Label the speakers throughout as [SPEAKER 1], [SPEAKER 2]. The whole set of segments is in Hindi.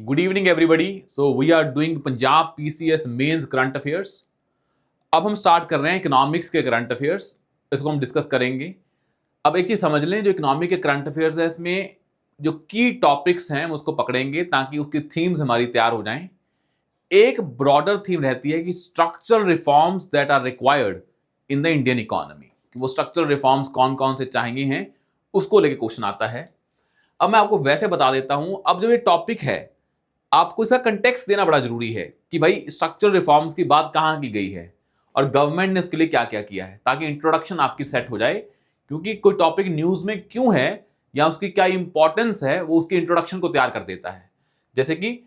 [SPEAKER 1] Good evening, everybody. So we are doing Punjab PCS Mains Current Affairs. अब हम स्टार्ट कर रहे हैं इकोनॉमिक्स के करंट अफेयर्स, इसको हम डिस्कस करेंगे। अब एक चीज समझ लें, जो इकोनॉमी के करंट अफेयर्स है इसमें जो की टॉपिक्स हैं हम उसको पकड़ेंगे ताकि उसकी थीम्स हमारी तैयार हो जाएं। एक ब्रॉडर थीम रहती है कि structural reforms that are required in the Indian economy, वो स्ट्रक्चरल रिफॉर्म्स कौन कौन से चाहिए हैं उसको लेके क्वेश्चन आता है। अब मैं आपको वैसे बता देता हूं, अब जो ये टॉपिक है आपको इसका कंटेक्स्ट देना बड़ा जरूरी है कि भाई स्ट्रक्चरल रिफॉर्म्स की बात कहां की गई है और गवर्नमेंट ने उसके लिए क्या क्या किया है, ताकि इंट्रोडक्शन आपकी सेट हो जाए। क्योंकि कोई टॉपिक न्यूज में क्यों है या उसकी क्या इंपॉर्टेंस है, वो उसके इंट्रोडक्शन को तैयार कर देता है। जैसे कि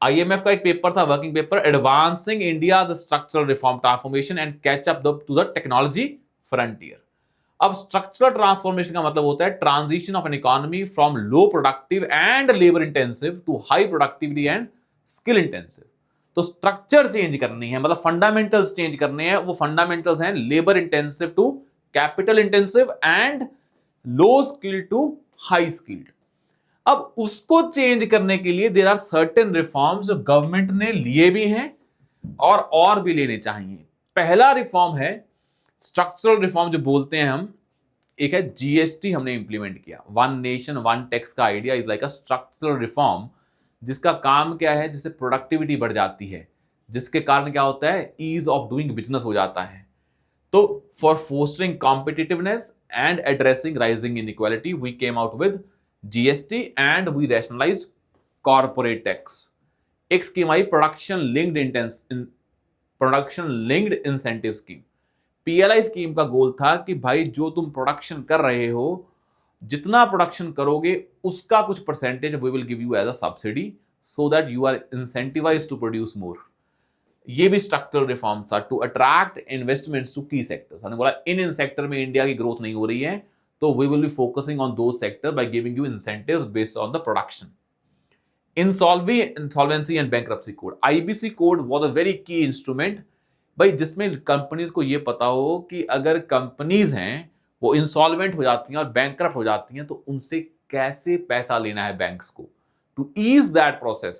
[SPEAKER 1] आईएमएफ का एक पेपर था, working paper, advancing India the structural reform transformation and catch up to the technology frontier. अब स्ट्रक्चरल ट्रांसफॉर्मेशन का मतलब होता है transition of an economy from low productive and labour intensive to high productivity and skill intensive. तो स्ट्रक्चर चेंज करनी है, मतलब फंडामेंटल्स चेंज करने हैं। वो फंडामेंटल्स हैं labour intensive to capital intensive and low skilled to high skilled. अब उसको चेंज करने के लिए देयर आर सर्टेन रिफॉर्म्स जो गवर्नमेंट ने लिए भी हैं और भी लेने चाहिए। पहला रिफॉर्म है स्ट्रक्चरल रिफॉर्म जो बोलते हैं हम, एक है जीएसटी हमने इंप्लीमेंट किया। वन नेशन वन टैक्स का idea is like a structural reform, जिसका काम क्या है, जिससे प्रोडक्टिविटी बढ़ जाती है, जिसके कारण क्या होता है, ईज ऑफ डूइंग बिजनेस हो जाता है। तो for fostering competitiveness and addressing rising inequality we came out with GST and we rationalised corporate tax. एक स्कीम आई production linked incentive scheme. PLI scheme का गोल था कि भाई जो तुम प्रोडक्शन कर रहे हो, जितना प्रोडक्शन करोगे उसका कुछ percentage we will give you as a subsidy so that you are incentivised to produce more. ये भी structural reforms are to attract investments to key sectors. हमने बोला इन सेक्टर में इंडिया की ग्रोथ नहीं हो रही है, तो we will be focusing on those sector by giving you incentives based on the production. Insolvency and bankruptcy code, IBC code was a very key instrument भाई, जिसमें कंपनीज को यह पता हो कि अगर कंपनीज हैं वो इंसॉल्वेंट हो जाती हैं और बैंकरप्ट हो जाती हैं, तो उनसे कैसे पैसा लेना है बैंक्स को, to ease that process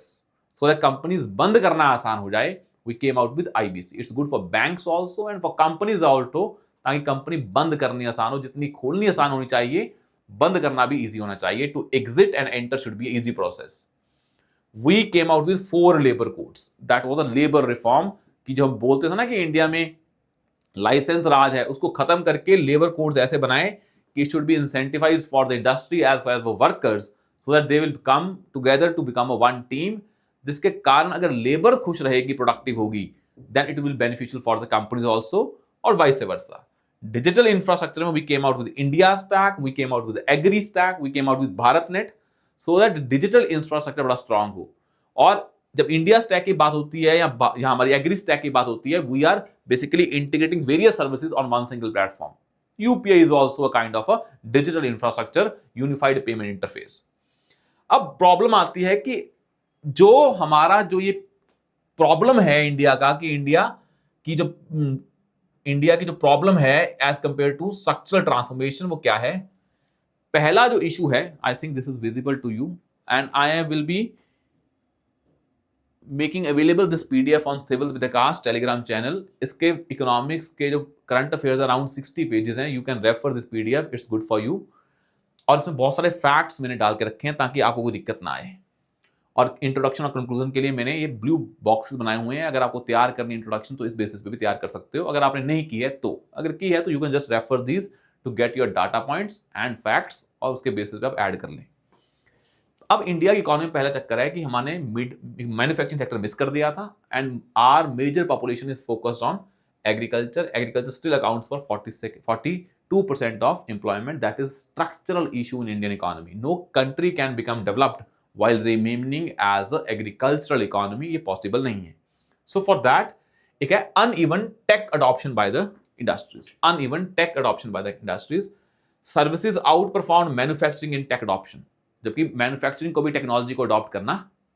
[SPEAKER 1] so that companies बंद करना आसान हो जाए। We came out with IBC. It's good for banks also and for companies also, ताकि कंपनी बंद करनी आसान हो। जितनी खोलनी आसान होनी चाहिए, बंद करना भी इजी होना चाहिए। To exit and enter should be easy process. We came out with 4 labour codes. That was a labour reform कि जो हम बोलते थे ना कि इंडिया में लाइसेंस राज है, उसको खत्म करके लेबर कोड्स ऐसे बनाए कि should be incentivise for the industry as well for workers so that they will come together to become a one team, जिसके कारण अगर लेबर खुश रहेगी, प्रोडक्टिव होगी, then it will beneficial for the companies also और वाइस वर्सा। डिजिटल इंफ्रास्ट्रक्चर में we came out with India stack, we came out with agri stack, we came out with Bharat net, so that digital infrastructure बड़ा स्ट्रांग हो। और जब इंडिया स्टैक की बात होती है या हमारी एग्री स्टैक की बात होती है, we are basically integrating various services on one single platform. UPI is also a kind of a digital infrastructure, unified payment interface. अब प्रॉब्लम आती है कि जो ये प्रॉब्लम है इंडिया का, कि की जो इंडिया की जो प्रॉब्लम है as compare to structural transformation, वो क्या है। पहला जो इशू है, I think this is visible to you and I will be making available this PDF on civil Vikas Telegram channel. इसके इकोनॉमिक्स के जो करंट अफेयर्स अराउंड 60 पेजेस हैं, you can refer this PDF, it's good for you. और इसमें बहुत सारे फैक्ट्स मैंने डाल के रखे हैं ताकि आपको कोई दिक्कत ना आए। और इंट्रोडक्शन और कंक्लूजन के लिए मैंने ये ब्लू बॉक्सेस बनाए हुए हैं। अगर आपको तैयार करनी इंट्रोडक्शन तो इस बेसिस पे भी तैयार कर सकते हो। अगर आपने नहीं की है तो, अगर की है तो you can just refer these to get your data points and facts, और उसके बेसिस पे आप ऐड कर लें। अब इंडिया की इकोनॉमी में पहला चक्कर है कि हमने मैन्युफैक्चरिंग सेक्टर मिस कर दिया था and our major population is focused on agriculture. Agriculture still accounts for 42% of employment. That is structural issue in Indian economy. No country can become developed while remaining as a agricultural economy, ये पॉसिबल नहीं है। So for that एक है uneven tech adoption by the industries। uneven tech adoption by the industries। Services outperformed manufacturing in tech adoption, जबकि मैन्युफैक्चरिंग को भी टेक्नोलॉजी को अडॉप्ट करना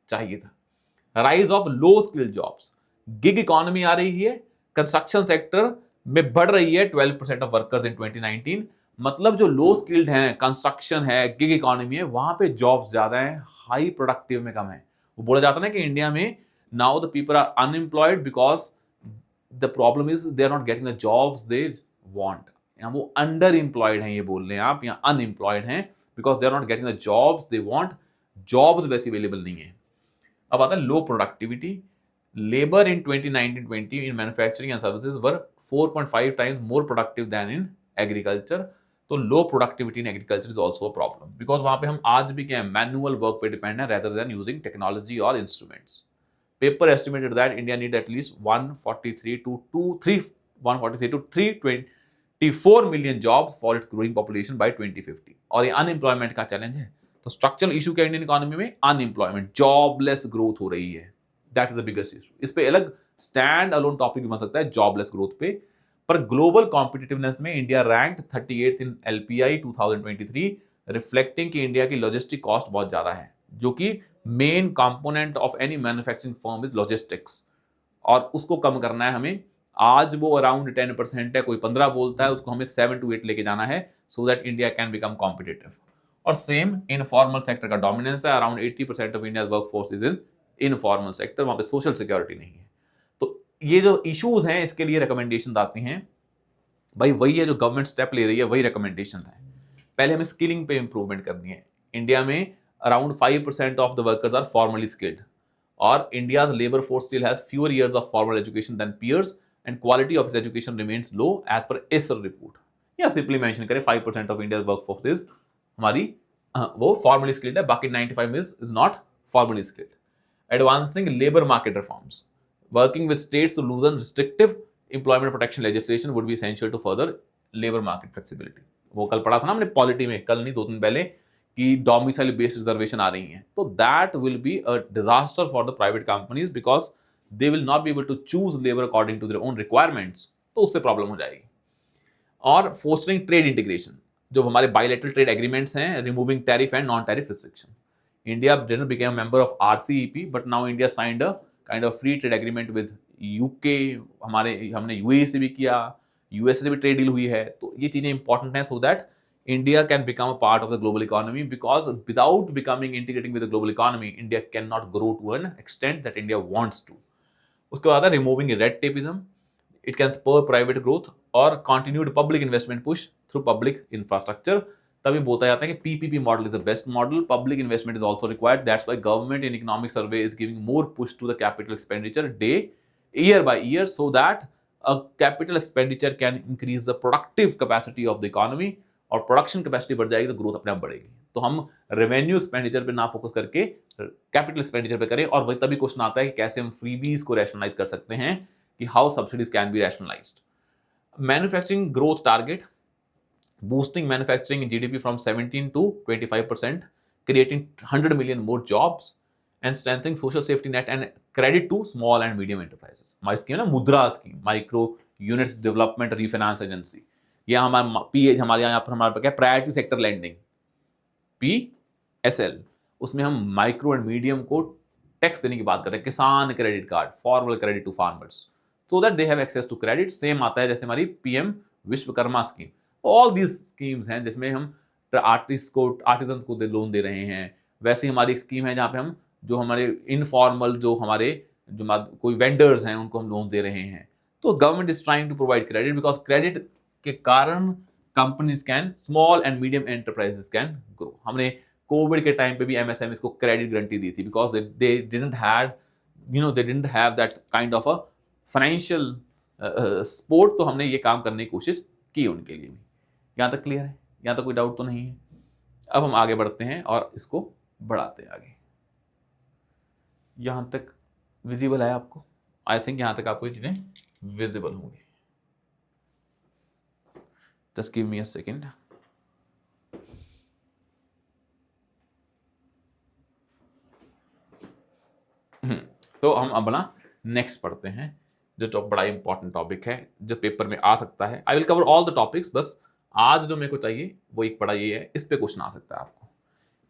[SPEAKER 1] चाहिए था। Rise of low skill jobs, gig economy आ रही है, कंस्ट्रक्शन सेक्टर में बढ़ रही है 12% ऑफ वर्कर्स इन 2019। मतलब जो लो स्किल्ड हैं, कंस्ट्रक्शन है, गिग इकोनॉमी है, वहां पे जॉब्स ज्यादा हैं, हाई प्रोडक्टिव में कम है। वो बोला जाता है ना कि इंडिया में now the people are unemployed because the problem is they are not getting the jobs they want. यहाँ वो अंडर एम्प्लॉयड हैं, ये बोल रहे हैं आप, यहाँ अनएम्प्लॉयड हैं because they are not getting the jobs they want, jobs वैसे अवेलेबल नहीं है। अब आता है low productivity. Labour in 2019-20 in manufacturing and services were 4.5 times more productive than in agriculture। तो लो productivity in agriculture is also a problem because वहां पे हम आज भी क्या है, मैनुअल वर्क पे डिपेंड है रेदर देन यूजिंग टेक्नोलॉजी और instruments. Paper estimated that India need at least 143 to 324 million jobs for its growing population bye 2050। और ये अनएम्प्लॉयमेंट का चैलेंज है। तो स्ट्रक्चरल इशू क्या इंडियन इकोनॉमी में, अनएम्प्लॉयमेंट, जॉबलेस ग्रोथ हो रही है, that is the biggest issue. इस पे अलग स्टैंड अलोन टॉपिक भी बन सकता है जॉबलेस ग्रोथ पे। पर ग्लोबल कॉम्पिटिटिवनेस में इंडिया रैंक्ड 38th इन एलपीआई 2023, रिफ्लेक्टिंग कि इंडिया की लॉजिस्टिक कॉस्ट बहुत ज्यादा है, जो कि main component of any manufacturing firm is logistics, और उसको कम करना है हमें। आज वो अराउंड 10% है, कोई 15 बोलता है, उसको हमें 7 to 8 लेके जाना है so that India can become competitive. और सेम इनफॉर्मल सेक्टर का डोमिनेंस है, around 80% of India workforce is in informal sector, वहां पे सोशल सिक्योरिटी नहीं है। तो ये जो इश्यूज हैं इसके लिए रिकमेंडेशन आती हैं, भाई वही है जो गवर्नमेंट स्टेप ले रही है, वही रिकमेंडेशन है। पहले हमें स्किलिंग पे इंप्रूवमेंट करनी है। इंडिया में around 5% of the workers are formally skilled, और India's labour force still has fewer years of formal education than peers and quality of its education remains low as per ISRO report। या सिंपली मेंशन करें 5% ऑफ इंडिया वर्कफोर्स इज हमारी वो फॉर्मली स्किल्ड है, बाकी 95 is not formally skilled. Advancing labor market reforms, working with states to loosen restrictive employment protection legislation would be essential to further labor market flexibility। वो कल पढ़ा था ना हमने पॉलिटी में, कल नहीं 2 दिन पहले, कि डोमिसाइल बेस्ड रिजर्वेशन आ रही हैं, तो that will be a disaster for the private companies because they will not be able to choose labour according to their own requirements, तो उससे प्रॉब्लम हो जाएगी। और फोस्टरिंग ट्रेड इंटीग्रेशन, जो हमारे बायलैटरल ट्रेड एग्रीमेंट्स हैं, removing tariff and non tariff restriction. India didn't become a member of RCEP, but now India signed a kind of free trade agreement with UK। हमने यूएई से भी किया, यूएस से भी ट्रेड डील हुई है। तो ये चीजें इंपॉर्टेंट है so that India can become a part of the global economy, because without becoming integrating with the global economy India can not grow to an extent that India wants to. उसके बाद है removing red tapism, it can spur private growth और continued public investment push through public infrastructure. तभी बोलता जाता है कि PPP model is the best model, public investment is also required, that's why government in economic survey is giving more push to the capital expenditure day year by year so that a capital expenditure can increase the productive capacity of the economy, और प्रोडक्शन कैपेसिटी बढ़ जाएगी तो ग्रोथ अपने आप बढ़ेगी। तो हम रेवेन्यू एक्सपेंडिचर पे ना फोकस करके कैपिटल एक्सपेंडिचर पे करें। और वही तभी क्वेश्चन आता है कि कैसे हम फ्रीबीज को रैशनलाइज कर सकते हैं, कि how subsidies can be rationalised. Manufacturing growth target, boosting manufacturing in GDP from 17 to 25%, creating 100 million more jobs, and strengthening social safety net and credit to small and medium enterprises। हमारी स्कीम है ना मुद्रा scheme, micro units development refinance agency, या हमारा पीएच, हमारे यहाँ पर हमारे क्या प्रायोरिटी सेक्टर लैंडिंग PSL, उसमें हम माइक्रो एंड मीडियम को टैक्स देने की बात करते हैं। Kisan credit card, formal credit to farmers so that they have access to credit. Same आता है जैसे हमारी PM Vishwakarma scheme. All these schemes हैं जिसमें हम आर्टिजन को लोन दे रहे हैं। वैसे ही हमारी एक स्कीम है जहाँ पे हम जो हमारे इनफॉर्मल जो हमारे कोई वेंडर्स हैं उनको हम लोन दे रहे हैं। तो government is trying to provide credit because credit के कारण companies can, small and medium enterprises can grow. हमने कोविड के टाइम पे भी एमएसएमईज को क्रेडिट गारंटी दी थी because they didn't have that kind of a financial support. तो हमने ये काम करने की कोशिश की उनके लिए भी। यहाँ तक क्लियर है? यहाँ तक कोई डाउट तो नहीं है? अब हम आगे बढ़ते हैं और इसको बढ़ाते हैं आगे। यहाँ तक विजिबल है आपको? आई थिंक यहाँ तक आपको ये चीजें विजिबल होंगी। Just give me a second. तो हम अपना नेक्स्ट पढ़ते हैं, जो बड़ा इंपॉर्टेंट टॉपिक है जो पेपर में आ सकता है। I will cover all the topics, बस आज जो मेरे को चाहिए वो एक बड़ा ये है, इस पे क्वेश्चन आ सकता है आपको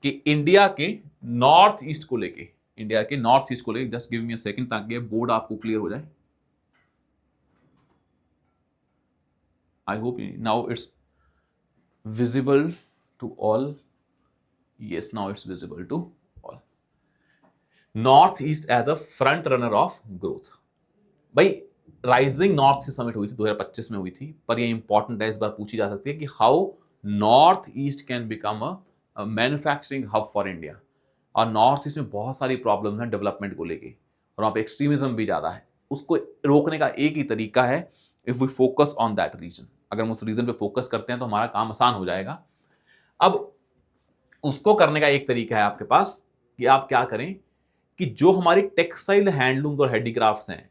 [SPEAKER 1] कि इंडिया के नॉर्थ ईस्ट को लेके, just give me a second ताकि बोर्ड आपको क्लियर हो जाए। I hope now it's visible to all. Yes, now it's visible to all. North East as a front runner of growth. भाई राइजिंग नॉर्थ ईस्ट समिट हुई थी 2025 में हुई थी, पर ये इंपॉर्टेंट है, इस बार पूछी जा सकती है कि how north east can become a manufacturing hub for India. और नॉर्थ ईस्ट में बहुत सारी प्रॉब्लम है डेवलपमेंट को लेके, और वहाँ पे एक्सट्रीमिज्म भी ज़्यादा है। उसको रोकने का एक ही तरीका है, if we focus on that region. अगर हम उस रीजन पे फोकस करते हैं तो हमारा काम आसान हो जाएगा। अब उसको करने का एक तरीका है आपके पास कि आप क्या करें कि जो हमारी टेक्सटाइल हैंडलूम्स और हैंडीक्राफ्ट्स हैं,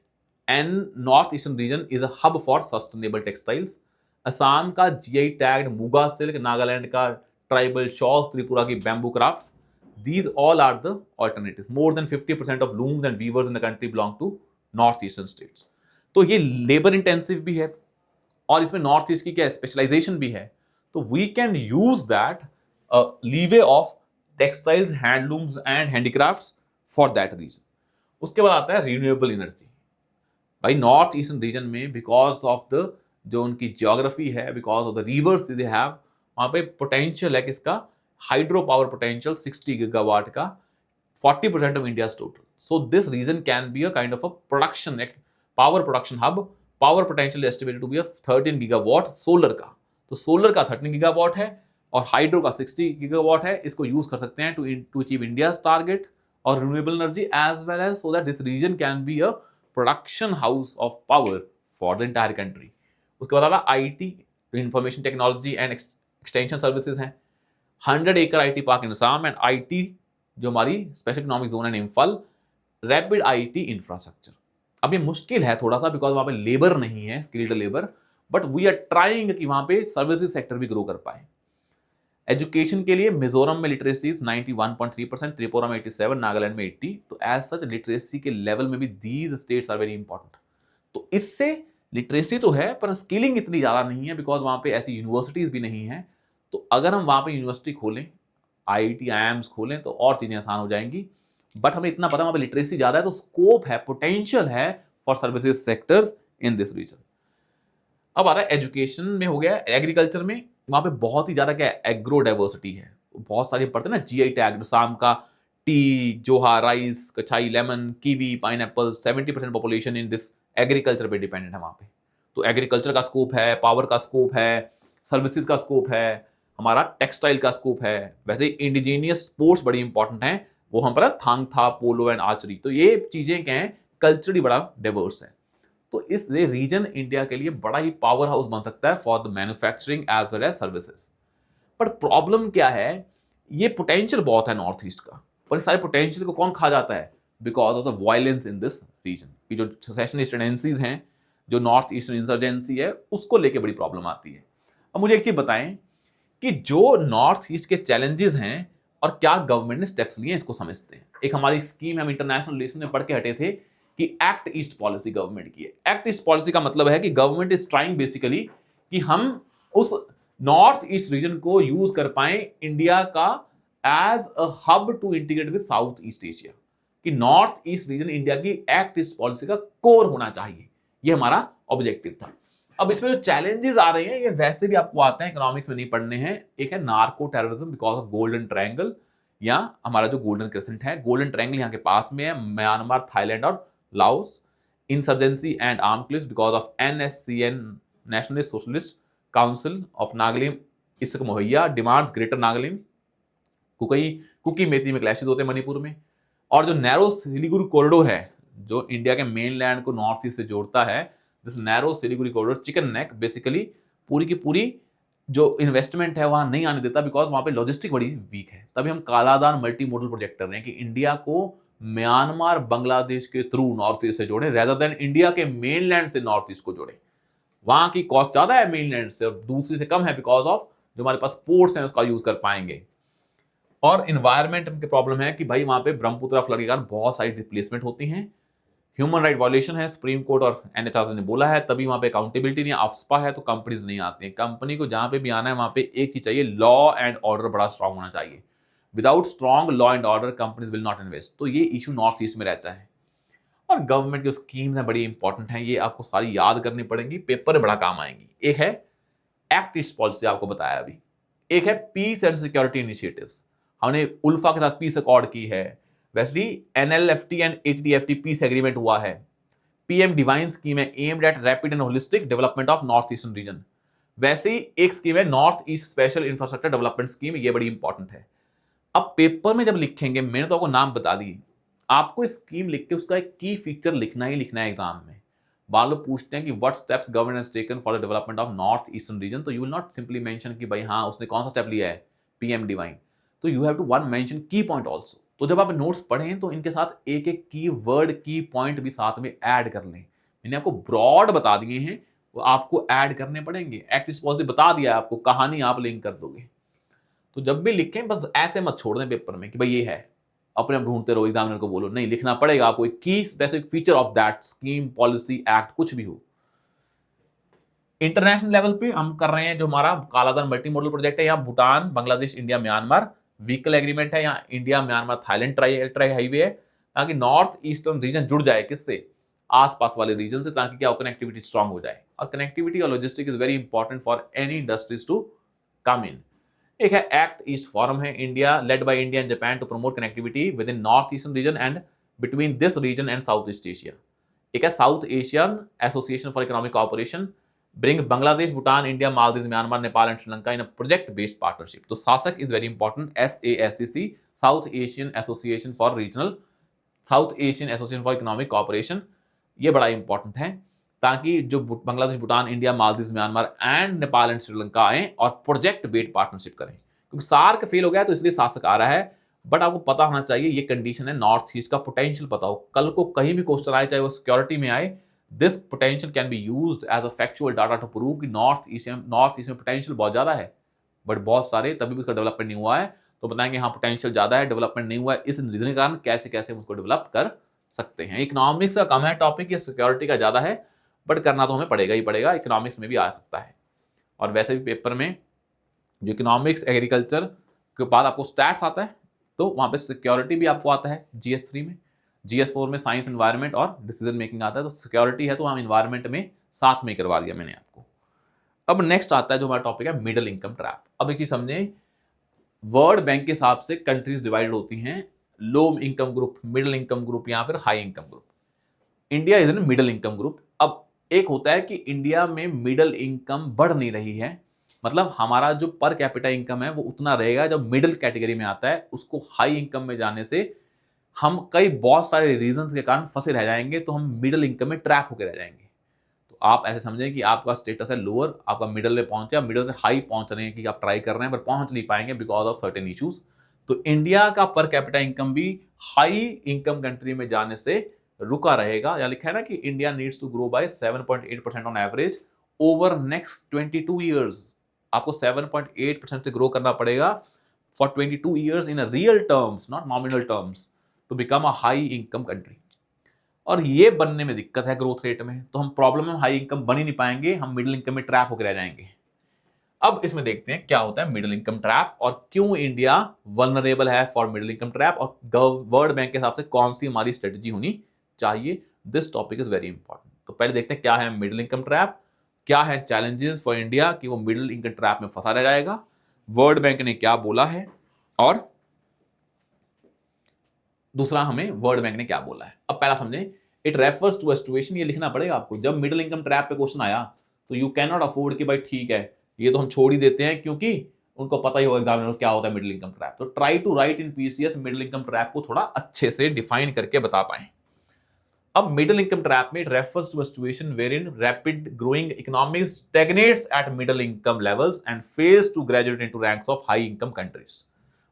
[SPEAKER 1] and north eastern region is a hub for sustainable textiles. Assam का GI tagged muga silk, Nagaland का ट्राइबल शॉल्स, त्रिपुरा की bamboo crafts, these all are the alternatives. More than 50% of looms and weavers in the country belong to north eastern states. तो ये लेबर इंटेंसिव भी है और इसमें नॉर्थ ईस्ट की क्या स्पेशलाइजेशन भी है। तो we can use that leeway of textiles, handlooms and handicrafts for that region. उसके बाद आता है रिन्यूएबल एनर्जी। भाई नॉर्थ ईस्टर्न रीजन में बिकॉज ऑफ द जो उनकी ज्योग्राफी है, because of the rivers they have, वहां पे पोटेंशियल है किसका, हाइड्रो पावर पोटेंशियल 60 गीगावाट का, 40% of India total. So this region can be a kind of a production power production hub. Power potential estimated to be 13 gigawatt solar का। तो सोलर का 13 गीगावाट है और हाइड्रो का 60 गीगावाट है। इसको यूज कर सकते हैं टू अचीव इंडिया टारगेट और renewable energy as well as, so that this region can be a production house of power for the entire country. उसके बाद आता IT, information technology and extension services हैं। 100 एकड़ IT park in Assam and IT जो हमारी स्पेशल इकोनॉमिक जोन है इम्फाल, रैपिड आईटी इंफ्रास्ट्रक्चर। अब ये मुश्किल है थोड़ा सा बिकॉज वहां पे लेबर नहीं है, skilled labour, but we are trying कि वहां पे सर्विसेज सेक्टर भी ग्रो कर पाए। एजुकेशन के लिए मिजोरम में लिटरेसी 91.3%, त्रिपुरा में 87, नागालैंड में 80। तो एज सच लिटरेसी के लेवल में भी these states are very important. तो इससे लिटरेसी तो है पर स्किलिंग इतनी ज़्यादा नहीं है बिकॉज वहाँ पे ऐसी यूनिवर्सिटीज़ भी नहीं है। तो अगर हम वहाँ पे यूनिवर्सिटी खोलें, आईआईटी आईआईएम्स खोलें तो और चीज़ें आसान हो जाएंगी। बट हमें इतना पता वहाँ पे लिटरेसी ज़्यादा है तो स्कोप है, पोटेंशियल है for services sectors in this region. अब आ रहा है एजुकेशन में, हो गया एग्रीकल्चर में। वहाँ पे बहुत ही ज़्यादा क्या है, एग्रो डाइवर्सिटी है। बहुत सारी पढ़ते हैं ना जीआई टैग, शाम का tea, Joha, rice, Kachai, lemon, kiwi, pineapple. 70% population in this agriculture पे डिपेंडेंट है वहाँ पे। तो एग्रीकल्चर का स्कोप है, पावर का स्कोप है, सर्विसेज का स्कोप है, हमारा टेक्सटाइल का स्कोप है। वैसे इंडिजीनियस स्पोर्ट्स बड़ी इंपॉर्टेंट हैं, वो हम पर थांग था, पोलो एंड आर्चरी। तो ये चीजें क्या है, कल्चरली बड़ा डाइवर्स है। तो इस रीजन इंडिया के लिए बड़ा ही पावर हाउस बन सकता है for the manufacturing as well as services. पर प्रॉब्लम क्या है, ये पोटेंशियल बहुत है नॉर्थ ईस्ट का, पर इस सारे पोटेंशियल को कौन खा जाता है, because of the violence in this region. की जो सेशनिस्ट टेंडेंसीज हैं, जो नॉर्थ ईस्टर्न इंसर्जेंसी है, उसको लेके बड़ी प्रॉब्लम आती है। अब मुझे एक चीज बताएं कि जो नॉर्थ ईस्ट के चैलेंजेस हैं और क्या गवर्नमेंट ने स्टेप्स लिए, इसको समझते हैं। एक हमारी स्कीम हम इंटरनेशनल रिलेशन में पढ़ के हटे थे कि एक्ट ईस्ट पॉलिसी गवर्नमेंट की है। एक्ट ईस्ट पॉलिसी का मतलब है कि गवर्नमेंट इज ट्राइंग बेसिकली कि हम उस नॉर्थ ईस्ट रीजन को यूज कर पाए इंडिया का as a hub to integrate with south east Asia. कि नॉर्थ ईस्ट रीजन इंडिया की एक्ट ईस्ट पॉलिसी का कोर होना चाहिए, ये हमारा ऑब्जेक्टिव था। अब इसमें जो चैलेंजेस आ रहे हैं ये वैसे भी आपको आते हैं, इकोनॉमिक्स में नहीं पढ़ने हैं। एक है narco terrorism because of golden triangle, या हमारा जो गोल्डन क्रेसेंट है, गोल्डन ट्रायंगल यहाँ के पास में है, म्यांमार, थाईलैंड और Laos. Insurgency and arm clips because of NSCN, nationalist socialist council of Nagalim, इसको मुहैया डिमांड्स ग्रेटर नागालिम। कुकी मेती में क्लैशेस होते हैं मणिपुर में। और जो नैरो सिलीगुड़ी कॉरिडोर है, जो इंडिया के मेन लैंड को नॉर्थ ईस्ट से जोड़ता है, this narrow Siliguri corridor, chicken neck, basically पूरी की पूरी जो इन्वेस्टमेंट है वहां नहीं आने देता बिकॉज वहां पे लॉजिस्टिक बड़ी वीक है। तभी हम कालादान मल्टी मॉडल प्रोजेक्ट कर रहे हैं कि इंडिया को म्यांमार, बांग्लादेश के थ्रू नॉर्थ ईस्ट से जोड़े, रेदर देन इंडिया के मेनलैंड से नॉर्थ ईस्ट को जोड़े। वहां की कॉस्ट ज्यादा है मेनलैंड से और दूसरी से कम है बिकॉज ऑफ जो हमारे पास पोर्ट्स हैं उसका यूज कर पाएंगे। और इन्वायरमेंट की प्रॉब्लम है कि भाई वहां पे ब्रह्मपुत्र फ्लड के कारण बहुत सारी डिस्प्लेसमेंट होती हैं। ह्यूमन राइट वायलेशन है, सुप्रीम कोर्ट और एनएचआरसी ने बोला है, तभी वहां पे अकाउंटेबिलिटी नहीं है, अफ्स्पा है तो कंपनीज नहीं आती हैं। कंपनी को जहां पे भी आना है वहां पे एक चीज चाहिए, लॉ एंड ऑर्डर बड़ा स्ट्रांग होना चाहिए। Without strong law and order companies will not invest. तो ये इशू नॉर्थ ईस्ट में रहता है। और गवर्नमेंट की स्कीम्स हैं बड़ी इंपॉर्टेंट हैं, ये आपको सारी याद करनी पड़ेंगी, पेपर में बड़ा काम आएंगी। एक है एक्ट ईस्ट पॉलिसी, आपको बताया अभी। एक है पीस एंड सिक्योरिटी इनिशिएटिव्स, हमने उल्फा के साथ पीस अकॉर्ड की है, वैसे NLFT and ATTFT piece agreement हुआ है। PM डिवाइन स्कीम है aimed at rapid and holistic development of north eastern region. वैसे ही एक स्कीम है north east special infrastructure development scheme, ये बड़ी इंपॉर्टेंट है। अब पेपर में जब लिखेंगे, मैंने तो आपको नाम बता दिए, आपको स्कीम लिख के उसका एक की फीचर लिखना ही लिखना है एग्जाम में। मान लो पूछते हैं कि what steps government has taken for the development of north eastern region, तो you will not simply mention कि भाई हाँ उसने कौन सा स्टेप लिया है, PM डिवाइन। तो you have to one mention की पॉइंट आल्सो। तो जब आप नोट्स पढ़ें तो इनके साथ एक एक की वर्ड, की पॉइंट भी साथ में ऐड कर लें। मैंने आपको ब्रॉड बता दिए हैं, वो आपको ऐड करने पड़ेंगे। एक्ट रिस्पॉन्सिव बता दिया है आपको, कहानी आप लिंक कर दोगे। तो जब भी लिखें बस ऐसे मत छोड़ दें पेपर में कि भाई ये है, अपने आप ढूंढते रहो, एग्जामिनर को बोलो, नहीं लिखना पड़ेगा आपको एक की specific feature of that scheme, policy, act, कुछ भी हो। इंटरनेशनल लेवल पे हम कर रहे हैं जो हमारा कालाधन मल्टी मॉडल प्रोजेक्ट है, यहाँ Bhutan, Bangladesh, India, Myanmar vehicle agreement है, यहाँ India, Myanmar, Thailand try highway है, ताकि नॉर्थ ईस्टर्न रीजन जुड़ जाए किससे, आसपास वाले रीजन से, ताकि क्या हो, कनेक्टिविटी स्ट्रांग हो जाए। और कनेक्टिविटी और logistic is very important for any industries to come in. एक है एक्ट ईस्ट फोरम है India, led by India and Japan to promote connectivity within north eastern region and between this region and south east Asia. एक है south Asian association for economic cooperation, bring Bangladesh, Bhutan, India, Maldives, Myanmar, Nepal and Sri Lanka in a project based partnership. तो SASEC is very important, SASEC, south Asian association for regional, south Asian association for economic cooperation, ये बड़ा इंपॉर्टेंट है, ताकि जो Bangladesh, Bhutan, India, Maldives, Myanmar and Nepal and Sri Lanka आए और प्रोजेक्ट बेस्ड पार्टनरशिप करें। क्योंकि सार्क फेल हो गया तो इसलिए सासक आ रहा है, बट आपको पता होना चाहिए ये कंडीशन है, नॉर्थ ईस्ट का पोटेंशियल पता हो, कल को कहीं भी क्वेश्चन आए, चाहे वो सिक्योरिटी में आए, this potential can be used as a factual data to prove कि नॉर्थ ईस्ट में पोटेंशियल बहुत ज्यादा है, बट बहुत सारे तभी भी उसका डेवलपमेंट नहीं हुआ है। तो बताएंगे हाँ पोटेंशियल ज्यादा है, डेवलपमेंट नहीं हुआ है, इस रीजन के कारण कैसे कैसे हम उसको डेवलप कर सकते हैं। इकोनॉमिक्स का कम है टॉपिक, या सिक्योरिटी का ज्यादा है, बट करना तो हमें पड़ेगा ही पड़ेगा, इकोनॉमिक्स में भी आ सकता है। और वैसे भी पेपर में जो इकोनॉमिक्स एग्रीकल्चर के बाद आपको स्टैट्स आता है, तो वहां पे सिक्योरिटी भी आपको आता है GS3 में, GS4 में साइंस एनवायरनमेंट और डिसीजन मेकिंग आता है। तो सिक्योरिटी है तो हम एनवायरनमेंट में साथ में करवा दिया मैंने आपको। अब नेक्स्ट आता है जो हमारा टॉपिक है मिडिल इनकम ट्रैप। अब एक चीज समझे, वर्ल्ड बैंक के हिसाब से कंट्रीज डिवाइड होती हैं, low income group, middle income group या फिर high income group. India is in middle income group. अब एक होता है कि इंडिया में मिडिल इनकम बढ़ नहीं रही है, मतलब हमारा जो पर कैपिटा इनकम है वो उतना रहेगा, जब मिडिल कैटेगरी में आता है उसको हाई इनकम में जाने से हम कई बहुत सारे रीजंस के कारण फंसे रह जाएंगे, तो हम मिडिल इनकम में ट्रैप होकर रह जाएंगे। तो आप ऐसे समझें कि आपका स्टेटस है लोअर, आपका मिडिल में पहुंचे, आप मिडिल से हाई पहुंच रहे हैं, कि आप ट्राई कर रहे हैं पर पहुंच नहीं पाएंगे बिकॉज ऑफ सर्टेन इश्यूज। तो इंडिया का पर कैपिटा इनकम भी हाई इनकम कंट्री में जाने से रुका रहेगा। या लिखा है ना कि India needs to grow by 7.8% on average over next 22 years. आपको 7.8% से ग्रो करना पड़ेगा for 22 years in real terms, not nominal terms, to become a high income country. और ये बनने में दिक्कत है ग्रोथ रेट में, तो हम प्रॉब्लम में हाई इनकम बन ही नहीं पाएंगे, हम मिडिल इनकम में ट्रैप होकर रह जाएंगे। अब इसमें देखते हैं क्या होता है मिडिल इनकम ट्रैप और क्यों इंडिया वल्नरेबल है फॉर मिडिल इनकम ट्रैप, और वर्ल्ड बैंक के हिसाब से कौन सी हमारी स्ट्रेटजी होनी चाहिए। This topic is very important. तो पहले देखते हैं क्या है मिडिल इनकम ट्रैप, क्या है चैलेंजेस फॉर इंडिया कि वो मिडिल इनकम ट्रैप में फंसा रह जाएगा, वर्ल्ड बैंक ने क्या बोला है, और दूसरा हमें वर्ल्ड बैंक ने क्या बोला है। अब पहला समझें, it refers to a situation, ये लिखना पड़ेगा आपको, जब मिडिल इनकम ट्रैप पे क्वेश्चन आया तो यू कैन नॉट अफोर्ड कि भाई ठीक है ये तो हम छोड़ ही देते हैं, क्योंकि उनको पता ही होगा एग्जामिनर क्या होता है मिडिल इनकम ट्रैप। तो try to write in PCS middle income trap को थोड़ा अच्छे से डिफाइन करके बता पाए। अब मिडिल इनकम ट्रैप में refers to a situation wherein rapid growing economy stagnates at middle income levels and fails to graduate into ranks of high income countries.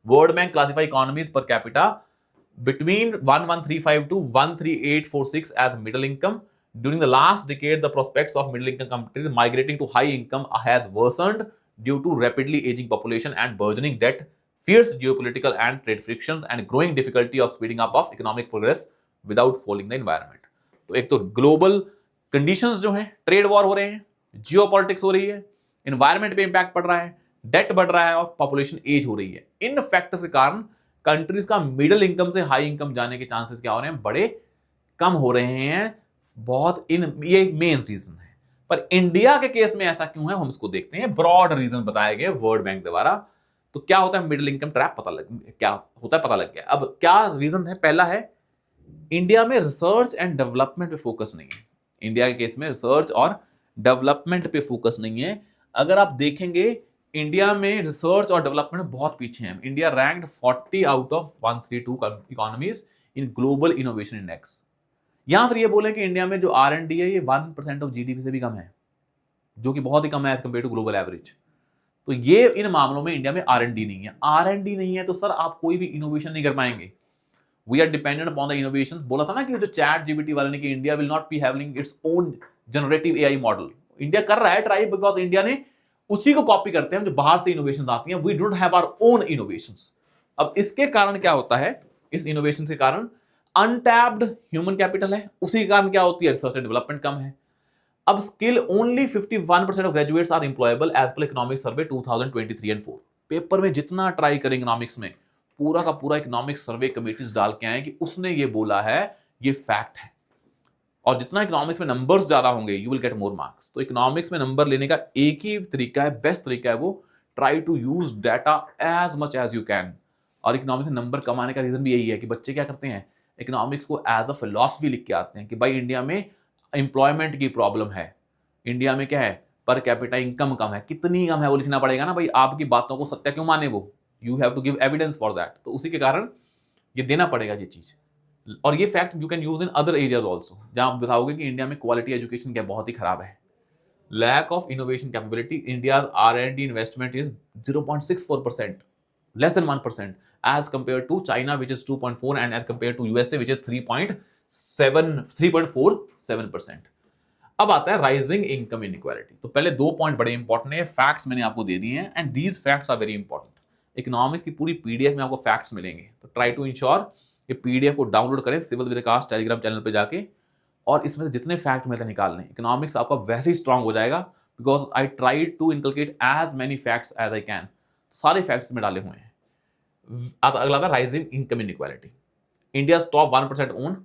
[SPEAKER 1] World bank classify economies per capita between 1135 to 13846 as middle income. During the last decade, the prospects of middle income countries migrating to high income has worsened due to rapidly aging population and burgeoning debt, fierce geopolitical and trade frictions, and growing difficulty of speeding up of economic progress without falling the environment. तो एक तो ग्लोबल कंडीशंस जो हैं, ट्रेड वॉर हो रहे हैं, जियोपॉलिटिक्स हो रही है, एनवायरमेंट पे इंपैक्ट पड़ रहा है, डेट बढ़ रहा है और पॉपुलेशन एज हो रही है। इन फैक्टर्स के कारण कंट्रीज का मिडिल इनकम से हाई इनकम जाने के चांसेस क्या हो रहे हैं, बड़े कम हो रहे हैं बहुत। ये मेन रीजन है। पर इंडिया के केस में ऐसा क्यों है हम इसको देखते हैं। ब्रॉड रीजन बताए गए वर्ल्ड बैंक द्वारा तो क्या होता है मिडिल इनकम ट्रैप, क्या होता है पता लग गया। अब क्या रीजन है? पहला है इंडिया में रिसर्च एंड डेवलपमेंट पे फोकस नहीं है। इंडिया के केस में रिसर्च और डेवलपमेंट पे फोकस नहीं है। अगर आप देखेंगे इंडिया में रिसर्च और डेवलपमेंट बहुत पीछे है। India ranked 40 out of 132 economies in global innovation index. या फिर ये बोले कि इंडिया में जो R&D है ये 1% ऑफ जीडीपी से भी कम है, जो कि बहुत ही कम है as compare to global average. तो ये इन मामलों में इंडिया में R&D नहीं है। R&D नहीं है तो सर आप कोई भी इनोवेशन नहीं कर पाएंगे। We are dependent upon the innovation. बोला था ना कि जो चैट जीपीटी वाले ने कि India will not be having its own generative AI model. India कर रहा है ट्राई, बिकॉज इंडिया ने उसी को कॉपी करते हैं जो बाहर से इनोवेशन आती हैं। We don't have our own innovations. अब इसके कारण क्या होता है? इस इनोवेशन के कारण अनटैप्ड ह्यूमन कैपिटल है, उसी के कारण क्या होती है? रिसर्च एंड डेवलपमेंट कम है। अब skill only 51% of graduates are employable as per economic survey 2023 and 4। पेपर में जितना ट्राई करें इकोनॉमिक्स में, पूरा का पूरा इकोनॉमिक सर्वे कमिटीज डाल के आए कि उसने ये बोला है, ये फैक्ट है। और जितना इकोनॉमिक्स में नंबर्स ज्यादा होंगे you will get more marks. तो इकोनॉमिक्स में नंबर लेने का एक ही तरीका है, बेस्ट तरीका है, वो try to use data as much as you can. और इकोनॉमिक्स में नंबर कमाने का रीजन भी यही है कि बच्चे क्या करते हैं, इकोनॉमिक्स को एज अ फिलॉसफी लिख के आते हैं कि भाई इंडिया में एम्प्लॉयमेंट की प्रॉब्लम है, इंडिया में क्या है, पर कैपिटा इनकम कम है। कितनी कम है वो लिखना पड़ेगा ना भाई, आपकी बातों को सत्य क्यों माने वो, you have to give evidence for that. तो उसी के कारण ये देना पड़ेगा ये चीज। और ये fact you can use in other areas also, जहां आप बताओगे कि इंडिया में क्वालिटी एजुकेशन क्या बहुत ही खराब है। Lack of innovation capability, India R&D investment is 0.64%, less than 1%, as compare to China which is 2.4 and as compare to USA which is 3.47%। अब आता है राइजिंग इनकम इनइक्वालिटी। तो पहले 2 पॉइंट बड़े इंपॉर्टेंट है, फैक्ट्स मैंने आपको दे दिए हैं and these facts are very important. Economics की पूरी पीडीएफ में आपको फैक्ट्स मिलेंगे, तो ट्राई टू इंश्योर ये पीडीएफ को डाउनलोड करें सिविल विकास टेलीग्राम चैनल पे जाके, और इसमें से जितने फैक्ट मिलते निकाल लें। इकोनॉमिक्स आपका वैसे ही स्ट्रांग हो जाएगा, because I try to inculcate as many facts as I can. सारे फैक्ट्स में डाले हुए हैं। अगला था rising income inequality. India top 1% own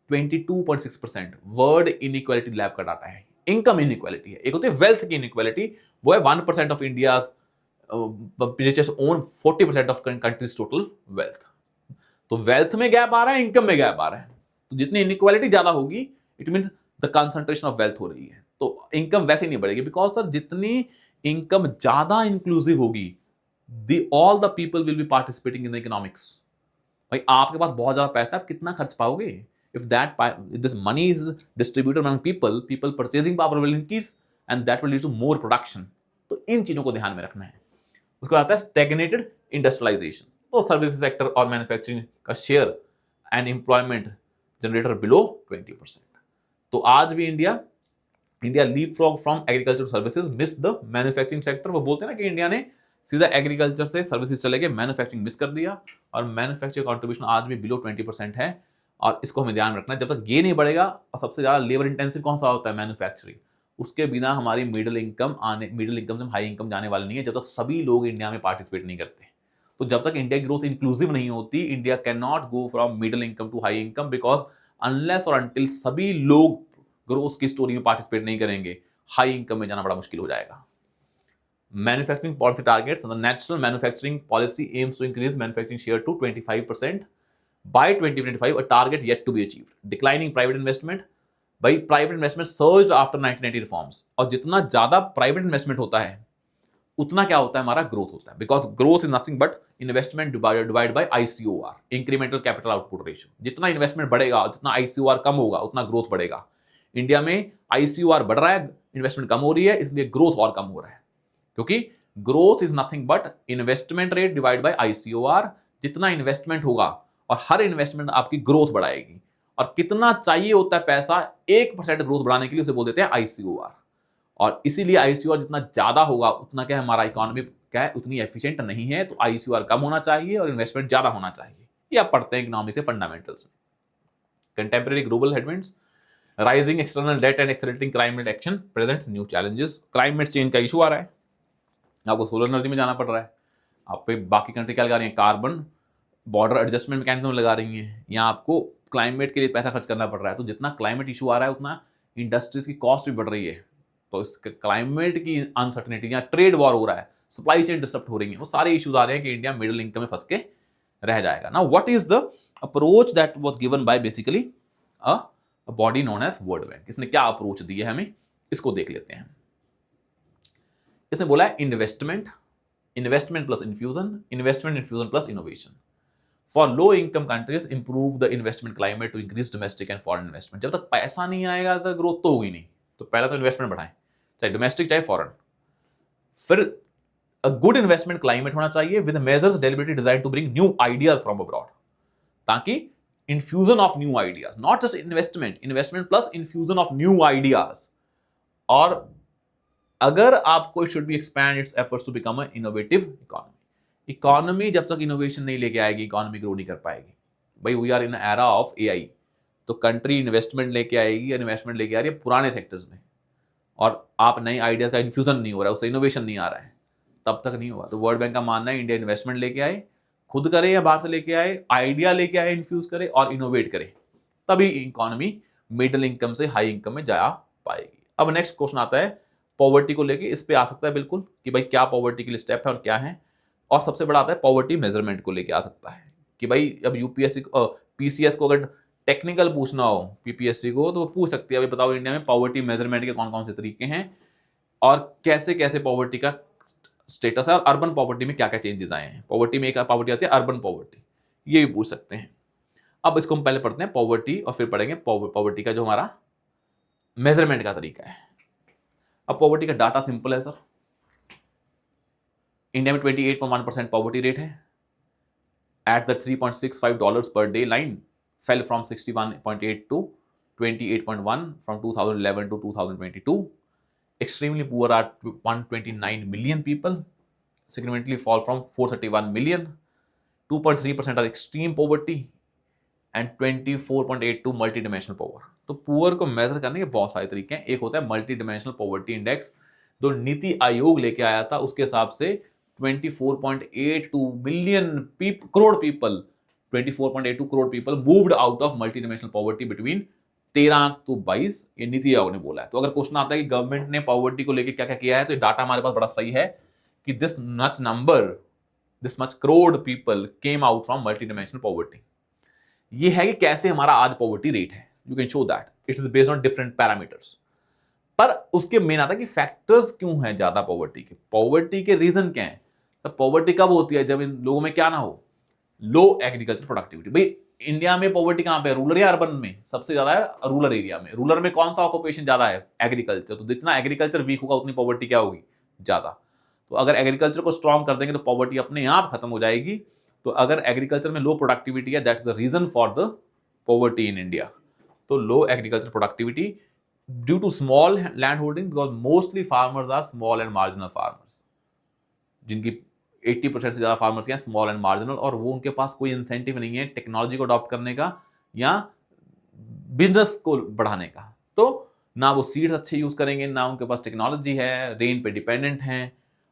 [SPEAKER 1] 22.6%। World inequality lab का डाटा है। इनकम इनइक्वालिटी है, एक होती है वेल्थ की इनइक्वालिटी, वो है 1% of India's richest own 40% of countries total wealth. तो वेल्थ में गैप आ रहा है, इनकम में गैप आ रहा है। तो जितनी इनइक्वालिटी ज्यादा होगी it means the concentration of wealth हो रही है, तो इनकम वैसे नहीं बढ़ेगी। बिकॉज सर जितनी इनकम ज्यादा इंक्लूसिव होगी, the all the people will be participating in the economics. भाई आपके पास बहुत ज्यादा पैसा, आप कितना खर्च पाओगे? if this money is distributed among people purchasing power will increase and that will lead to more production। तो इन चीजों को ध्यान में रखना है। उसके बाद आता है स्टैग्नेटेड इंडस्ट्रियलाइजेशन। तो सर्विस सेक्टर और मैन्युफैक्चरिंग का share and employment generator below 20%। तो आज भी India leap frog from agriculture services, miss the manufacturing sector. वो बोलते हैं ना कि इंडिया ने सीधा एग्रीकल्चर से सर्विसेज चले गए, मैन्युफैक्चरिंग मिस कर दिया, और मैन्युफैक्चरिंग कंट्रीब्यूशन आज भी बिलो 20% है। और इसको हमें ध्यान रखना है, जब तक ये नहीं बढ़ेगा। और सबसे ज्यादा लेबर इंटेंसिव कौन सा होता है? मैन्युफैक्चरिंग। उसके बिना हमारी मिडिल इनकम से हाई इनकम जाने वाली नहीं है, जब तक सभी लोग इंडिया में पार्टिसिपेट नहीं करते। तो जब तक इंडिया की ग्रोथ इंक्लूसिव नहीं होती, India can not go from middle income to high income, because unless और अनटिल सभी लोग ग्रोथ की स्टोरी में पार्टिसिपेट नहीं करेंगे, हाई इनकम में जाना बड़ा मुश्किल हो जाएगा। Manufacturing policy targets, the national manufacturing policy aims to increase manufacturing share to 25% by 2025, a target yet to be achieved. Declining private investment, भाई private investment surged after 1990 reforms. और जितना ज्यादा प्राइवेट इन्वेस्टमेंट होता है उतना क्या होता है, हमारा ग्रोथ होता है। Because growth is nothing but investment divided by ICOR, incremental capital output ratio. जितना इन्वेस्टमेंट बढ़ेगा, जितना ICOR कम होगा, उतना ग्रोथ बढ़ेगा। इंडिया में ICOR बढ़ रहा है, इन्वेस्टमेंट कम हो रही है, इसलिए ग्रोथ और कम हो रहा है। क्योंकि growth is nothing but investment rate divide by ICOR। जितना इन्वेस्टमेंट होगा और हर इन्वेस्टमेंट आपकी ग्रोथ बढ़ाएगी, और कितना चाहिए होता है पैसा 1% ग्रोथ बढ़ाने के लिए, उसे बोल देते हैं ICOR। और इसीलिए ICOR जितना ज्यादा होगा उतना क्या है, हमारा इकोनॉमी क्या है, उतनी एफिशिएंट नहीं है। तो ICOR कम होना चाहिए और इन्वेस्टमेंट ज्यादा होना चाहिए। ये आप पढ़ते हैं इकोनॉमिक्स के फंडामेंटल्स में। Contemporary global headwinds, rising external debt and accelerating climate action presents new challenges. Climate change का इशू आ रहा है, आपको सोलर एनर्जी में जाना पड़ रहा है। आप पे बाकी कंट्री क्या लगा रही है, कार्बन बॉर्डर एडजस्टमेंट मैकेनिज्म लगा रही हैं, या आपको क्लाइमेट के लिए पैसा खर्च करना पड़ रहा है। तो जितना क्लाइमेट इशू आ रहा है उतना इंडस्ट्रीज की कॉस्ट भी बढ़ रही है। तो इस क्लाइमेट की अनसर्टेनिटी या ट्रेड वॉर हो रहा है, सप्लाई चेन डिस्टर्ब हो रही है, वो सारे इश्यूज आ रहे हैं कि इंडिया मिडिल इनकम में फंस के रह जाएगा। Now what is the approach that was given by basically a body known as World Bank. इसने क्या अप्रोच दी है हमें, इसको देख लेते हैं। इसने बोला है investment, investment plus infusion, investment infusion plus innovation. For low income countries improve the investment climate to increase domestic and foreign investment. जब तक पैसा नहीं आएगा सर ग्रोथ तो होगी नहीं, तो पहले तो इन्वेस्टमेंट बढ़ाएं, चाहे डोमेस्टिक चाहे फॉरेन। फिर अ गुड इन्वेस्टमेंट क्लाइमेट होना चाहिए with measures deliberately design to bring new ideas from abroad, ताकि infusion of new ideas, not just investment, investment plus infusion of new ideas. और अगर आपको should be expand its efforts to become a innovative economy. Economy जब तक इनोवेशन नहीं लेके आएगी, इकोनॉमी ग्रो नहीं कर पाएगी। भाई we are in era of AI, तो कंट्री इन्वेस्टमेंट लेके आएगी, इन्वेस्टमेंट लेके आ रही है पुराने सेक्टर्स में, और आप नई आइडियाज का इन्फ्यूजन नहीं हो रहा है, उससे इनोवेशन नहीं आ रहा है, तब तक नहीं होगा। तो वर्ल्ड बैंक का मानना है इंडिया इन्वेस्टमेंट लेके आए, खुद करे या बाहर से लेके आए, आइडिया लेके आए, इन्फ्यूज करे और इनोवेट करे, तभी इकोनॉमी मिडिल इनकम से हाई इनकम में जा पाएगी। अब नेक्स्ट क्वेश्चन आता है पॉवर्टी को लेके, इस पे आ सकता है बिल्कुल कि भाई क्या पॉवर्टी के लिए स्टेप है और क्या है। और सबसे बड़ा आता है पॉवर्टी मेजरमेंट को लेके आ सकता है कि भाई अब यूपीएससी पीसीएस को अगर टेक्निकल पूछना हो पीपीएससी को, तो वो पूछ सकती है अभी बताओ इंडिया में पॉवर्टी मेजरमेंट के कौन कौन से तरीके हैं और कैसे कैसे पॉवर्टी का स्टेटस है, और अर्बन पॉवर्टी में क्या क्या चेंजेस आए हैं। पॉवर्टी में एक पॉवर्टी आती है अर्बन पॉवर्टी, ये भी पूछ सकते हैं। अब इसको हम पहले पढ़ते हैं पॉवर्टी और फिर पढ़ेंगे पॉवर्टी का जो हमारा मेजरमेंट का तरीका है। अब पॉवर्टी का डाटा सिंपल है सर, इंडिया में 28.1% पॉवर्टी रेट है at the $3.65 per day line, fell from 61.8 to 28.1 from 2011 to 2022. Extremely poor are 129 million people, significantly fall from 431 million. 2.3% are extreme poverty and 24.82 multidimensional power. तो पुअर को मेजर करने के बहुत सारे तरीके हैं। एक होता है मल्टी डिमेंशनल पॉवर्टी इंडेक्स, जो नीति आयोग लेके आया था, उसके हिसाब से 24.82 billion crore people 24.82 crore people moved out of multi dimensional poverty between 13 to 22, ये नीति आयोग ने बोला है। तो अगर क्वेश्चन आता है कि गवर्नमेंट ने पॉवर्टी को लेकर क्या क्या किया है, तो डाटा हमारे पास बड़ा सही है कि this much crore people came out from multi dimensional poverty. ये है कि कैसे हमारा आज पॉवर्टी रेट है, you can show that it is based on different parameters. पर उसके मेन आता है कि फैक्टर्स क्यों हैं ज्यादा पॉवर्टी के रीजन क्या है। तो पॉवर्टी कब होती है, जब इन लोगों में क्या ना हो, लो एग्रीकल्चर प्रोडक्टिविटी। भाई इंडिया में पॉवर्टी कहां पे है, रूरल या अर्बन में? सबसे ज्यादा है रूरल एरिया में। रूरल में कौन सा ऑक्यूपेशन ज्यादा है, एग्रीकल्चर। तो जितना एग्रीकल्चर वीक होगा उतनी पॉवर्टी क्या होगी, ज्यादा। तो अगर एग्रीकल्चर को स्ट्रॉन्ग कर देंगे तो पॉवर्टी अपने आप खत्म हो जाएगी। तो अगर एग्रीकल्चर में लो प्रोडक्टिविटी है, that's the reason for the poverty in India. तो low agriculture productivity due to small land holding, because mostly farmers are small and marginal farmers, जिनकी 80% से ज्यादा फार्मर्स हैं स्मॉल एंड मार्जिनल, और वो उनके पास कोई इंसेंटिव नहीं है टेक्नोलॉजी को अडॉप्ट करने का या बिजनेस को बढ़ाने का। तो ना वो सीड्स अच्छे यूज करेंगे, ना उनके पास टेक्नोलॉजी है, रेन पे डिपेंडेंट हैं,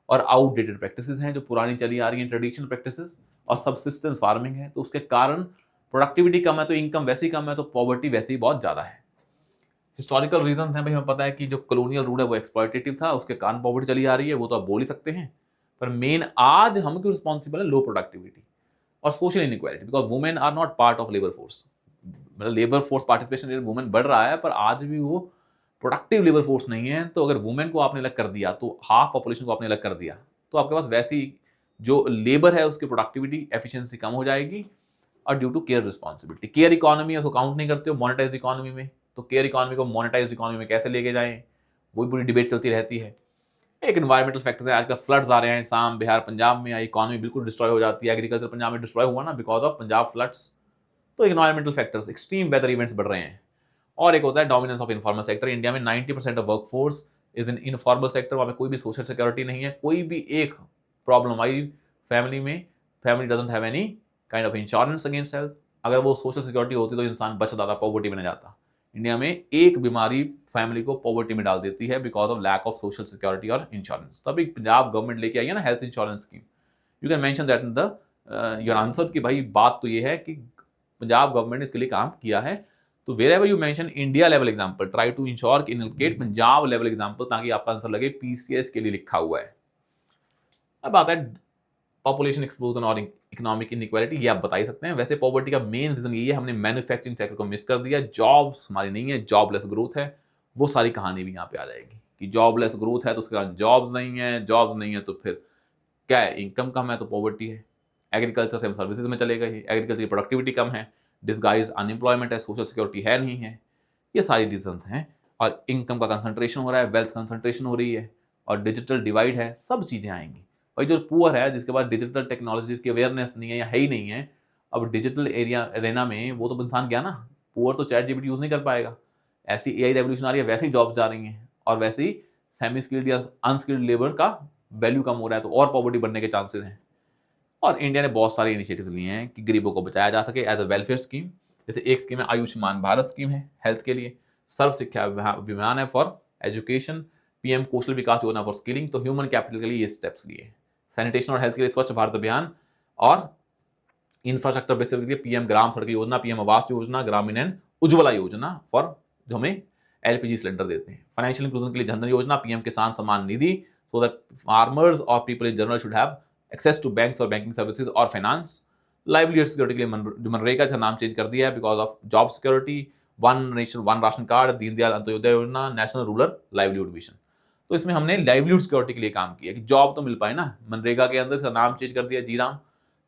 [SPEAKER 1] और आउटडेटेड प्रैक्टिसेस हैं जो पुरानी चली आ रही हैं, ट्रेडिशनल प्रैक्टिसेस, और सबसिस्टेंस फार्मिंग है। तो उसके कारण प्रोडक्टिविटी कम है, तो इनकम वैसी कम है, तो पॉवर्टी वैसे ही बहुत ज्यादा है। हिस्टोरिकल रीजन है भाई, हमें पता है कि जो कॉलोनियल रूल है वो एक्सप्लॉयटेटिव था, उसके कारण पॉवर्टी चली आ रही है, वो तो आप बोल ही सकते हैं। पर मेन आज हम क्यों रिस्पॉन्सिबल है, लो प्रोडक्टिविटी और social inequality, because women are not part of labour force. मतलब labour force participation rate women बढ़ रहा है, पर आज भी वो प्रोडक्टिव लेबर फोर्स नहीं है। तो अगर वुमेन को आपने अलग कर दिया, तो हाफ पॉपुलेशन को आपने अलग कर दिया, तो आपके पास वैसी जो लेबर है उसकी प्रोडक्टिविटी एफिशिएंसी कम हो जाएगी। और due to care responsibility, care economy उसको काउंट नहीं करते हो मोनेटाइज्ड इकोनॉमी में। तो केयर इकोनॉमी को मोनेटाइज्ड इकोनॉमी में कैसे लेके जाएं, वही पूरी डिबेट चलती रहती है। एक एनवायरमेंटल फैक्टर है, आजकल फ्लड्स आ रहे हैं शाम बिहार पंजाब में, इकोनॉमी बिल्कुल डिस्ट्रॉय हो जाती है। एग्रीकल्चर पंजाब में डिस्ट्रॉय हुआ ना बिकॉज ऑफ पंजाब फ्लड्स। तो environmental factors, extreme weather events बढ़ रहे हैं। और एक होता है dominance of informal sector. India में 90% of workforce is in informal sector, वहाँ पे कोई भी सोशल सिक्योरिटी नहीं है। कोई भी एक प्रॉब्लम आई फैमिली में, family doesn't have any kind of insurance against health. अगर वो सोशल सिक्योरिटी होती तो इंसान बच जाता, पॉवर्टी में न जाता। इंडिया में एक बीमारी फैमिली को पॉवर्टी में डाल देती है because of lack of social security और इंश्योरेंस। तभी पंजाब गवर्नमेंट लेके आई है ना health insurance scheme. You can mention that in the your answers कि भाई बात तो ये है कि पंजाब गवर्नमेंट ने इसके लिए काम किया है। तो wherever you mention India level example, try to ensure कि इनकेट पंजाब लेवल एग्जांपल, ताकि आपका आंसर लगे पीसीएस के लिए लिखा हुआ है। अब आता है पॉपुलेशन एक्सप्लोजन और इकोनॉमिक इनइक्वालिटी, ये आप बता ही सकते हैं। वैसे पॉवर्टी का मेन रीजन ये है, हमने मैन्युफैक्चरिंग सेक्टर को मिस कर दिया, जॉब्स हमारी नहीं है, जॉबलेस ग्रोथ है। वो सारी कहानी भी यहाँ पे आ जाएगी कि जॉबलेस ग्रोथ है तो उसके बाद जॉब्स नहीं है, जॉब्स नहीं है तो फिर क्या है, इनकम कम है तो पॉवर्टी है। एग्रीकल्चर से हम सर्विसेज में चले गए, एग्रीकल्चर की प्रोडक्टिविटी कम है, डिसगाइज अनएम्प्लॉयमेंट है, सोशल सिक्योरिटी है नहीं है, ये सारी रीजंस हैं। और इनकम का कंसंट्रेशन हो रहा है, वेल्थ कंसंट्रेशन हो रही है, और डिजिटल डिवाइड है, सब चीज़ें आएंगी। भाई जो पुअर है, जिसके पास डिजिटल टेक्नोलॉजीज की अवेयरनेस नहीं है या है ही नहीं है, अब डिजिटल एरिया अरेना में वो तो इंसान गया ना। पुअर तो चैट जीपीटी यूज़ नहीं कर पाएगा। ऐसी एआई रेवोल्यूशन आ रही है, वैसे ही जॉब जा रही हैं, और वैसे ही सेमी स्किल्ड या अनस्किल्ड लेबर का वैल्यू कम हो रहा है, तो और पॉवर्टी बढ़ने के चांसेस हैं। और इंडिया ने बहुत सारे इनिशिएटिव्स लिए हैं कि गरीबों को बचाया जा सके एज अ वेलफेयर स्कीम। जैसे एक स्कीम है आयुष्मान भारत स्कीम है हेल्थ के लिए, सर्व शिक्षा अभियान है फॉर एजुकेशन, पीएम कौशल विकास योजना फॉर स्किलिंग, तो ह्यूमन कैपिटल के लिए ये स्टेप्स लिए। सैनिटेशन और हेल्थ के लिए स्वच्छ भारत अभियान, और इंफ्रास्ट्रक्चर बेस्ड के लिए पीएम ग्राम सड़क योजना, पीएम आवास योजना, ग्रामीण एंड उज्ज्वला योजना फॉर जो हमें एलपीजी सिलेंडर देते हैं। फाइनेंशियल इंक्लूजन के लिए जनधन योजना, PM Kisan Samman Nidhi, so that farmers और people in general should have access to banks और बैंकिंग सर्विसेज और फाइनेंस। लाइवलीहुड सिक्योरिटी के लिए मनरेगा का नाम चेंज कर दिया है because of job security. One nation one ration card, Deendayal Antyodaya Yojana, national rural livelihood mission. तो इसमें हमने लाइवलीहुड सिक्योरिटी के लिए काम किया कि जॉब तो मिल पाए ना। मनरेगा के अंदर इसका नाम चेंज कर दिया जीराम,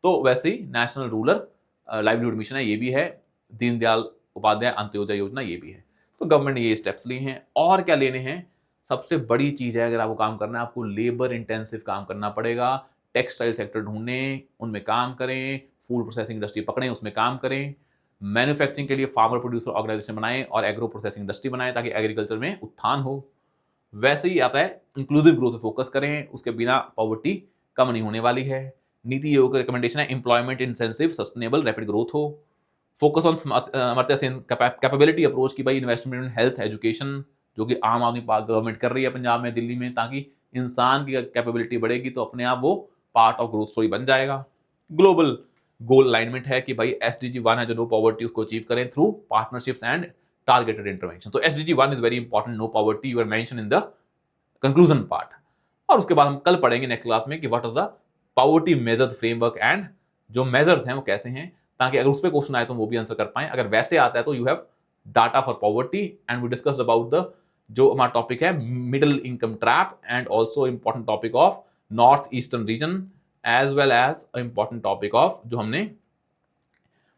[SPEAKER 1] तो वैसे ही नेशनल रूरल लाइवलीहुड मिशन है, ये भी है। दीनदयाल उपाध्याय अंत्योदय योजना ये भी है। तो गवर्नमेंट ने ये स्टेप्स लिए हैं। और क्या लेने हैं? सबसे बड़ी चीज है, अगर आपको काम करना है, आपको लेबर इंटेंसिव काम करना पड़ेगा। टेक्सटाइल सेक्टर ढूंढें, उनमें काम करें, फूड प्रोसेसिंग इंडस्ट्री पकड़ें, उसमें काम करें, मैन्युफैक्चरिंग के लिए फार्मर प्रोड्यूसर ऑर्गेनाइजेशन बनाएं और एग्रो प्रोसेसिंग इंडस्ट्री बनाएं ताकि एग्रीकल्चर में उत्थान हो। वैसे ही आता है इंक्लूसिव ग्रोथ पे फोकस करें, उसके बिना पॉवर्टी कम नहीं होने वाली है। नीति आयोग का रिकमेंडेशन है एम्प्लॉयमेंट इंसेंसिव सस्टेनेबल रैपिड ग्रोथ हो। Focus on Amartya Sen capability approach की भाई इन्वेस्टमेंट इन हेल्थ एजुकेशन, जो कि आम आदमी गवर्नमेंट कर रही है पंजाब में, दिल्ली में, ताकि इंसान की कैपेबिलिटी बढ़ेगी तो अपने आप वो पार्ट ऑफ ग्रोथ स्टोरी बन जाएगा। ग्लोबल गोल अलाइनमेंट है कि भाई एसडीजी 1 है जो नो पॉवर्टी, उसको अचीव करें through partnerships and targeted intervention. तो SDG 1 is very important, no poverty, you are mention in the conclusion part. और उसके बाद हम कल पढ़ेंगे नेक्स्ट क्लास में कि what is the poverty measures framework and जो मेजर्स हैं वो कैसे हैं, ताकि अगर उस पर क्वेश्चन आए तो वो भी आंसर कर पाए। अगर वैसे आता है तो you have data for poverty and we discuss about the जो हमारा टॉपिक है middle income trap and also important topic of north eastern region as well as important topic of जो हमने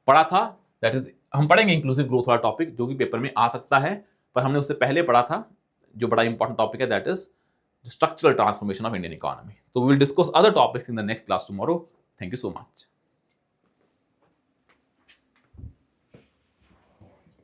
[SPEAKER 1] पढ़ा था, दैट इज हम पढ़ेंगे इंक्लूसिव ग्रोथ वाला टॉपिक जो कि पेपर में आ सकता है, पर हमने उससे पहले पढ़ा था जो बड़ा इंपॉर्टेंट टॉपिक है, that is structural transformation of Indian economy. So we will discuss other topics in the next class tomorrow. Thank you so much.